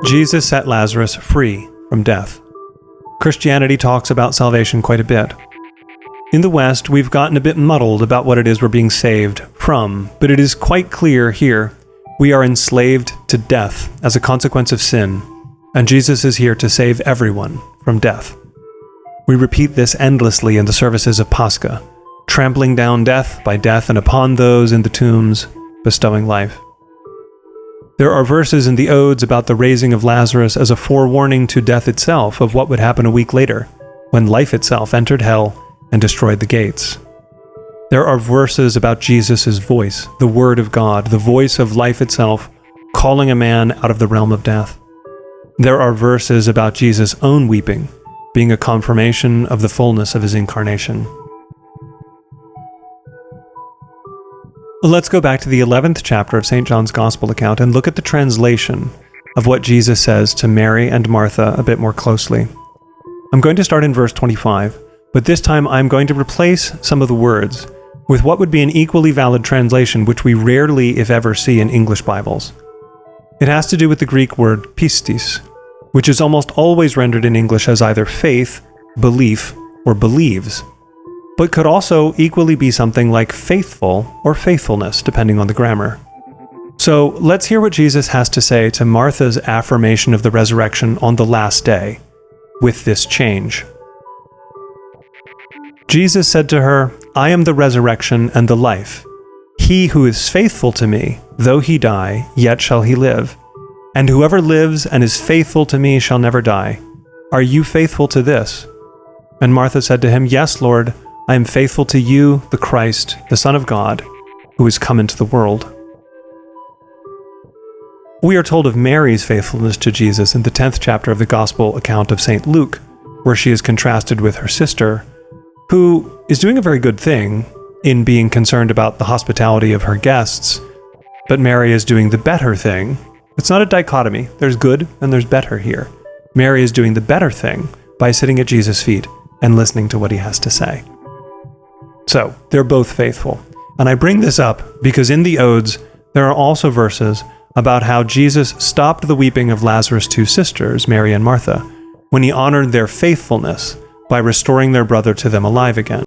Jesus set Lazarus free from death. Christianity talks about salvation quite a bit. In the West, we've gotten a bit muddled about what it is we're being saved from, but it is quite clear here we are enslaved to death as a consequence of sin, and Jesus is here to save everyone from death. We repeat this endlessly in the services of Pascha, trampling down death by death and upon those in the tombs, bestowing life. There are verses in the Odes about the raising of Lazarus as a forewarning to death itself of what would happen a week later, when life itself entered hell and destroyed the gates. There are verses about Jesus' voice, the Word of God, the voice of life itself, calling a man out of the realm of death. There are verses about Jesus' own weeping, being a confirmation of the fullness of his incarnation. Let's go back to the 11th chapter of St. John's Gospel account and look at the translation of what Jesus says to Mary and Martha a bit more closely. I'm going to start in verse 25, but this time I'm going to replace some of the words with what would be an equally valid translation, which we rarely, if ever, see in English Bibles. It has to do with the Greek word pistis, which is almost always rendered in English as either faith, belief, or believes, but could also equally be something like faithful or faithfulness, depending on the grammar. So let's hear what Jesus has to say to Martha's affirmation of the resurrection on the last day, with this change. Jesus said to her, "I am the resurrection and the life. He who is faithful to me, though he die, yet shall he live. And whoever lives and is faithful to me shall never die. Are you faithful to this?" And Martha said to him, "Yes, Lord, I am faithful to you, the Christ, the Son of God, who is come into the world." We are told of Mary's faithfulness to Jesus in the 10th chapter of the Gospel account of St. Luke, where she is contrasted with her sister, who is doing a very good thing in being concerned about the hospitality of her guests, but Mary is doing the better thing. It's not a dichotomy. There's good and there's better here. Mary is doing the better thing by sitting at Jesus' feet and listening to what he has to say. So, they're both faithful. And I bring this up because in the Odes, there are also verses about how Jesus stopped the weeping of Lazarus' two sisters, Mary and Martha, when he honored their faithfulness by restoring their brother to them alive again.